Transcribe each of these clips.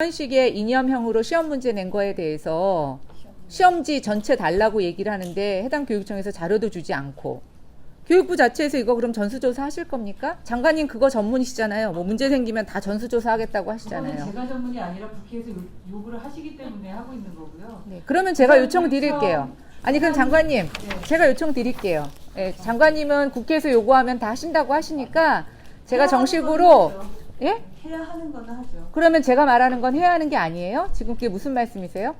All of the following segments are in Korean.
이런 식의 이념형으로 시험 문제 낸 거에 대해서 시험지 전체 달라고 얘기를 하는데 해당 교육청에서 자료도 주지 않고 교육부 자체에서 이거 그럼 전수조사 하실 겁니까? 장관님 그거 전문이시잖아요. 뭐 문제 생기면 다 전수조사 하겠다고 하시잖아요. 그거는 제가 전문이 아니라 국회에서 요구를 하시기 때문에 하고 있는 거고요. 네, 그러면 제가 요청 드릴게요. 아니 그럼 장관님 제가 요청 드릴게요. 네, 장관님은 국회에서 요구하면 다 하신다고 하시니까 제가 정식으로 예? 해야 하는 거는 하죠. 그러면 제가 말하는 건 해야 하는 게 아니에요? 지금 그게 무슨 말씀이세요?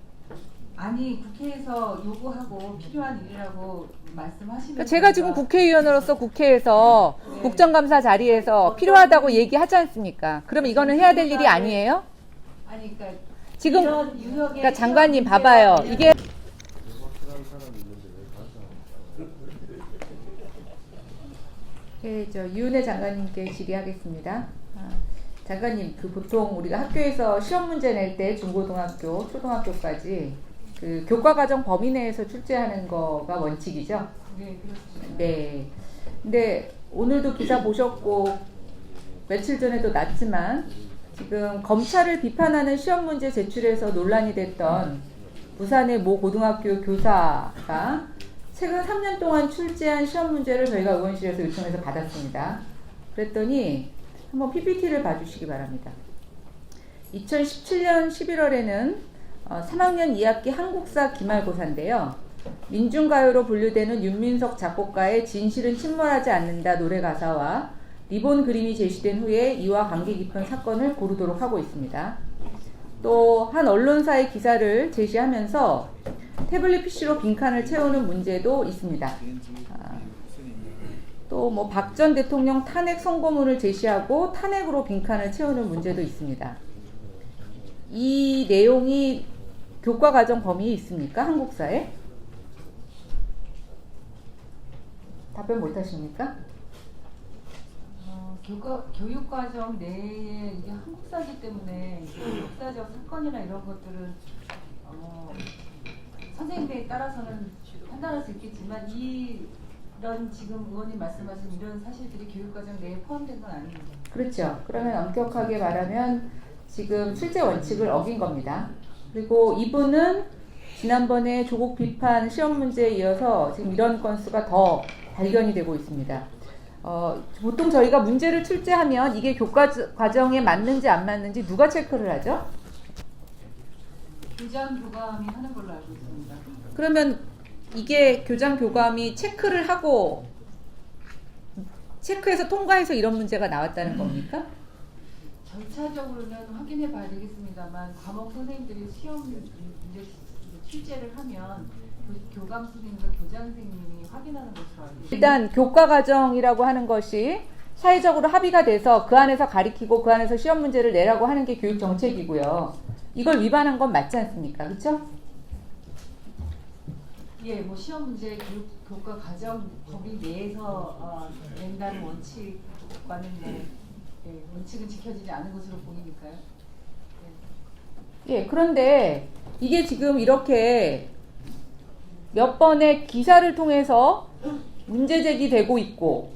아니 국회에서 요구하고 필요한 일이라고 말씀하시면 그러니까 제가 지금 국회의원으로서 국회에서 국정감사 자리에서 필요하다고 얘기하지 않습니까? 그러면 이거는 해야 될 일이 아니에요? 아니 그러니까 지금 이런 유형의 그러니까 장관님 시험 봐봐요. 문제가 이게 네, 저 유은혜 장관님께 질의하겠습니다. 장관님, 그 보통 우리가 학교에서 시험 문제 낼 때 중고등학교, 초등학교까지 그 교과과정 범위 내에서 출제하는 거가 원칙이죠? 네, 그렇습니다. 네. 근데 오늘도 기사 보셨고 며칠 전에도 났지만 지금 검찰을 비판하는 시험 문제 제출에서 논란이 됐던 부산의 모 고등학교 교사가 최근 3년 동안 출제한 시험 문제를 저희가 의원실에서 요청해서 받았습니다. 그랬더니 한번 PPT를 봐주시기 바랍니다. 2017년 11월에는 3학년 2학기 한국사 기말고사인데요. 민중가요로 분류되는 윤민석 작곡가의 진실은 침몰하지 않는다 노래 가사와 리본 그림이 제시된 후에 이와 관계 깊은 사건을 고르도록 하고 있습니다. 또 한 언론사의 기사를 제시하면서 태블릿 PC로 빈칸을 채우는 문제도 있습니다. 또 뭐 박 전 대통령 탄핵 선고문을 제시하고 탄핵으로 빈칸을 채우는 문제도 있습니다. 이 내용이 교과과정 범위에 있습니까? 한국사에? 답변 못하십니까? 교육과정 내에 이게 한국사기 때문에 역사적 사건이나 이런 것들은 선생님에 따라서는 판단할 수 있겠지만 이런 지금 의원님 말씀하신 이런 사실들이 교육과정 내에 포함된 건 아닙니다. 그렇죠. 그러면 엄격하게 말하면 지금 출제 원칙을 어긴 겁니다. 그리고 이분은 지난번에 조국 비판 시험 문제에 이어서 지금 이런 건수가 더 발견이 되고 있습니다. 보통 저희가 문제를 출제하면 이게 교과과정에 맞는지 안 맞는지 누가 체크를 하죠? 교장 교감이 하는 걸로 알고 있습니다. 그러면 이게 교장 교감이 체크를 하고 체크해서 통과해서 이런 문제가 나왔다는 겁니까? 절차적으로는 확인해 봐야 되겠습니다만 과목 선생님들이 시험 문제 출제를 하면 교감 선생님과 교장 선생님이 확인하는 것으로 알고 있습니다. 일단 교과과정이라고 하는 것이 사회적으로 합의가 돼서 그 안에서 가리키고 그 안에서 시험 문제를 내라고 하는 게 교육 정책이고요. 이걸 위반한 건 맞지 않습니까? 그렇죠? 예, 뭐 시험 문제 교과 과정 범위 내에서 낸다는 원칙과는 원칙은 지켜지지 않은 것으로 보이니까요. 예, 그런데 이게 지금 이렇게 몇 번의 기사를 통해서 문제 제기되고 있고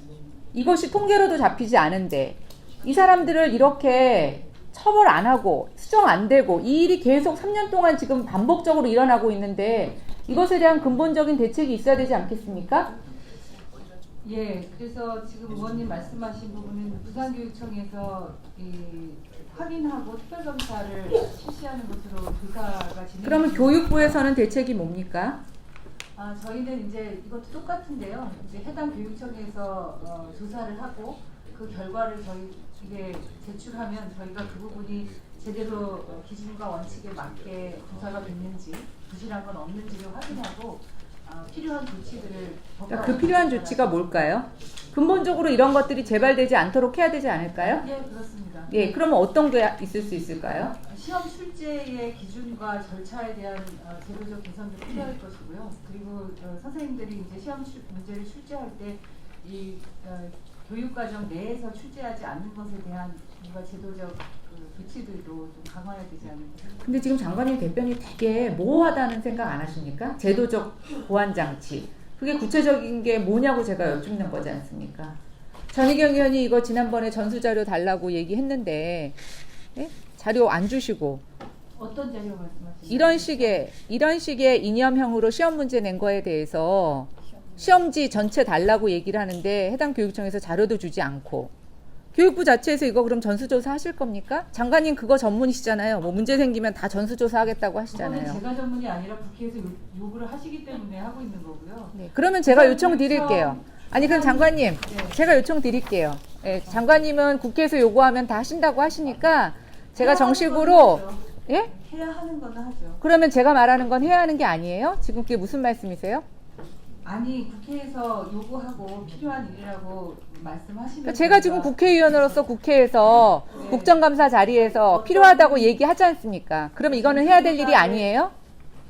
이것이 통계로도 잡히지 않은데 이 사람들을 이렇게 처벌 안 하고 수정 안 되고 이 일이 계속 3년 동안 지금 반복적으로 일어나고 있는데 이것에 대한 근본적인 대책이 있어야 되지 않겠습니까? 예, 그래서 지금 의원님 말씀하신 부분은 부산교육청에서 확인하고 특별검사를 실시하는 것으로 조사가 진행. 그러면 교육부에서는 대책이 뭡니까? 저희는 이제 이것도 똑같은데요. 이제 해당 교육청에서 조사를 하고 그 결과를 저희에게 제출하면 저희가 그 부분이 제대로 기준과 원칙에 맞게 조사가 됐는지 부실한 건 없는지를 확인하고 필요한 조치들을 그러니까 그 필요한 조치가 뭘까요? 근본적으로 이런 것들이 재발되지 않도록 해야 되지 않을까요? 예, 그렇습니다. 예, 그러면 어떤 게 있을 수 있을까요? 시험 출제의 기준과 절차에 대한 제도적 개선도 필요할 것이고요. 그리고 선생님들이 이제 시험 문제를 출제할 때 이 교육과정 내에서 출제하지 않는 것에 대한 뭔가 제도적 조치들도 좀 강화해야 되지 않을까. 근데 지금 장관님 답변이 되게 모호하다는 생각 안 하십니까? 제도적 보완 장치. 그게 구체적인 게 뭐냐고 제가 여쭙는 거지 않습니까? 전희경 의원이 이거 지난번에 전수자료 달라고 얘기했는데 예? 자료 안 주시고 어떤 자료 말씀하시는 이런 식의 이념형으로 시험 문제 낸 거에 대해서 시험지 전체 달라고 얘기를 하는데 해당 교육청에서 자료도 주지 않고 교육부 자체에서 이거 그럼 전수조사 하실 겁니까? 장관님 그거 전문이시잖아요. 뭐 문제 생기면 다 전수조사 하겠다고 하시잖아요. 그거는 제가 전문이 아니라 국회에서 요구를 하시기 때문에 하고 있는 거고요. 네, 그러면 제가 요청 드릴게요. 아니 그럼 장관님 제가 요청 드릴게요. 예, 장관님은 국회에서 요구하면 다 하신다고 하시니까 제가 정식으로 예? 해야 하는 거는 하죠. 그러면 제가 말하는 건 해야 하는 게 아니에요? 지금 그게 무슨 말씀이세요? 아니 국회에서 요구하고 필요한 일이라고 말씀하시면 그러니까 제가 지금 국회의원으로서 국회에서 국정감사 자리에서 필요하다고 얘기하지 않습니까? 그러면 이거는 해야 될 일이 아니에요?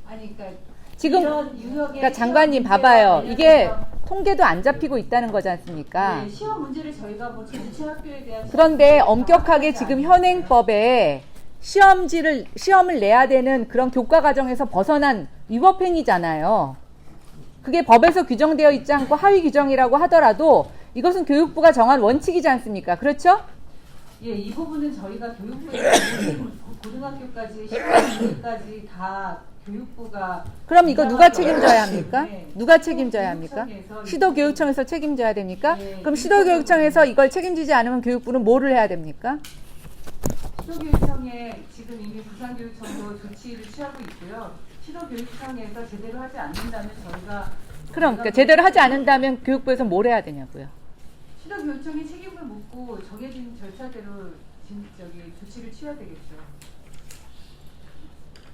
아니 그러니까 지금 이런 유형의 그러니까 장관님 시험 봐봐요. 문제와 이게 관련해서 통계도 안 잡히고 있다는 거지 않습니까? 네, 시험 문제를 저희가 뭐 전체 학교에 대한 그런데 시험 문제를 엄격하게 다 지금 하지 현행법에 시험을 내야 되는 그런 교과 과정에서 벗어난 위법행위잖아요. 그게 법에서 규정되어 있지 않고 하위 규정이라고 하더라도 이것은 교육부가 정한 원칙이지 않습니까? 그렇죠? 예, 이 부분은 저희가 교육부에서 고등학교까지 10학년까지 다 교육부가 그럼 이거 누가 책임져야 합니까? 네. 누가 책임져야 합니까? 시도교육청에서 책임져야 됩니까? 네. 그럼 시도교육청에서 이걸 책임지지 않으면 교육부는 뭐를 해야 됩니까? 시도교육청에 지금 이미 부산교육청도 조치를 취하고 있고요. 시도교육청에서 제대로 하지 않는다면 저희가 그러니까 제대로 하지 않는다면 교육부에서 뭘 해야 되냐고요. 시도교육청이 책임을 묻고 정해진 절차대로 조치를 취해야 되겠죠.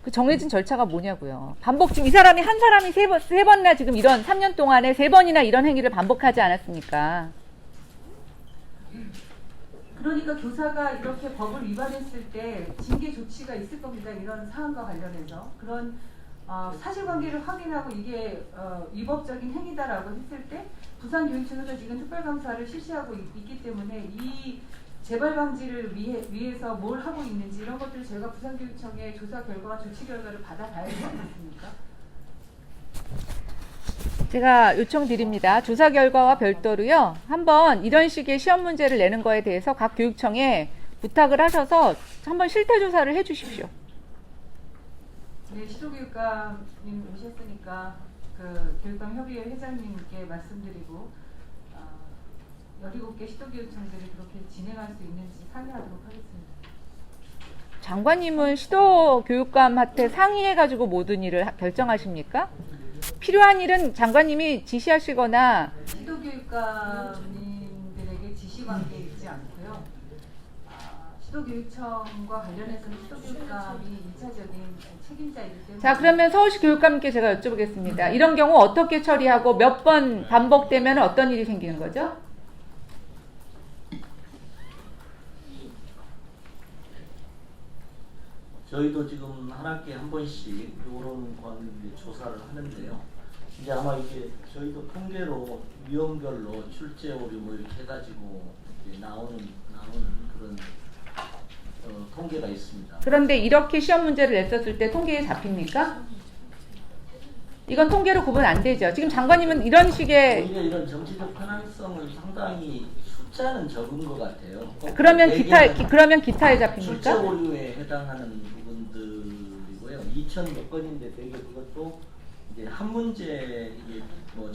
그 정해진 절차가 뭐냐고요. 반복 지금 이 사람이 한 사람이 세 번이나 지금 이런 3년 동안에 3번이나 이런 행위를 반복하지 않았습니까? 그러니까 교사가 이렇게 법을 위반했을 때 징계 조치가 있을 겁니다. 이런 사안과 관련해서 그런 사실관계를 확인하고 이게 위법적인 행위다라고 했을 때 부산교육청에서 지금 특별감사를 실시하고 있기 때문에 이 재발 방지를 위해서 뭘 하고 있는지 이런 것들을 저희가 부산교육청의 조사 결과와 조치 결과를 받아봐야 되지 않겠습니까? 제가 요청드립니다. 조사 결과와 별도로요. 한번 이런 식의 시험 문제를 내는 거에 대해서 각 교육청에 부탁을 하셔서 한번 실태 조사를 해 주십시오. 네, 시도교육감님 오셨으니까 그 교육감 협의회 회장님께 말씀드리고 17개 시도교육청들이 그렇게 진행할 수 있는지 상의하도록 하겠습니다. 장관님은 시도교육감한테 상의해가지고 모든 일을 결정하십니까? 필요한 일은 장관님이 지시하시거나 시도교육감님들에게 지시관계 있지 않고요. 시도교육청과 관련해서는 시도교육감이 1차적인 책임자이기 때문에 자 그러면 서울시 교육감님께 제가 여쭤보겠습니다. 이런 경우 어떻게 처리하고 몇 번 반복되면 어떤 일이 생기는 거죠? 저희도 지금 한 학기에 한 번씩 이런 관련된 조사를 하는데요. 이제 아마 이게 저희도 통계로 위험별로 출제 오류 뭐 이렇게 해가지고 이제 나오는 그런 통계가 있습니다. 그런데 이렇게 시험 문제를 냈었을 때 통계에 잡힙니까? 이건 통계로 구분 안 되죠. 지금 장관님은 이런 식의 오히려 이런 정치적 편향성을 상당히 숫자는 적은 것 같아요. 그러면 기타에 잡힙니까? 출제 오류에 해당하는 부분들이고요. 2,000 몇 건인데 되게 그것도 이제 한 문제 이게 뭐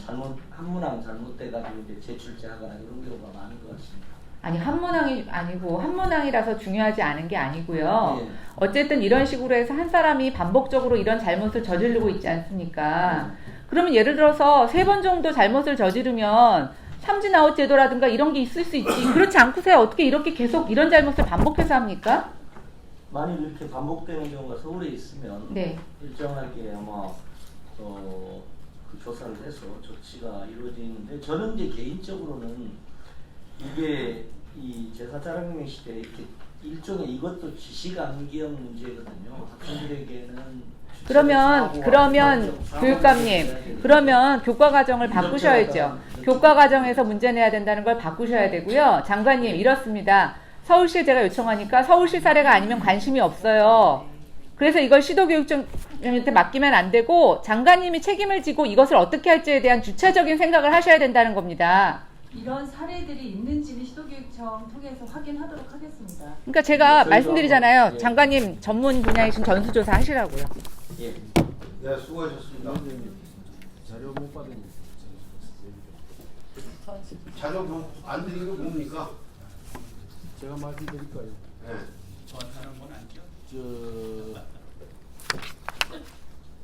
한 문항 잘못돼가지고 이제 재출제하거나 이런 경우가 많은 것 같습니다. 아니 한문항이 아니고 한문항이라서 중요하지 않은 게 아니고요. 네. 어쨌든 이런 식으로 해서 한 사람이 반복적으로 이런 잘못을 저지르고 있지 않습니까? 그러면 예를 들어서 3번 정도 잘못을 저지르면 삼진 아웃 제도라든가 이런 게 있을 수 있지. 그렇지 않고서야 어떻게 이렇게 계속 이런 잘못을 반복해서 합니까? 만일 이렇게 반복되는 경우가 서울에 있으면 네. 일정하게 아마 그 조사를 해서 조치가 이루어지는데 저는 이제 개인적으로는 이게 이 제사자랑명 시대에 이렇게 일종의 이것도 지시감기형 문제거든요. 학생들에게는 그러면 교육감님 그러면 교과 과정을 바꾸셔야죠. 교과 과정에서 문제 내야 된다는 걸 바꾸셔야 되고요. 장관님 이렇습니다. 서울시에 제가 요청하니까 서울시 사례가 아니면 관심이 없어요. 그래서 이걸 시도교육청한테 맡기면 안 되고 장관님이 책임을 지고 이것을 어떻게 할지에 대한 주체적인 생각을 하셔야 된다는 겁니다. 이런 사례들이 있는지는 시도교육청 통해서 확인하도록 하겠습니다. 그러니까 제가 저희도 말씀드리잖아요. 한번, 예. 장관님 전문 분야이신 전수조사 하시라고요. 예. 네, 수고하셨습니다. 자료 못 받은 자료 안 드린 거 뭡니까? 제가 말씀드릴까요? 네.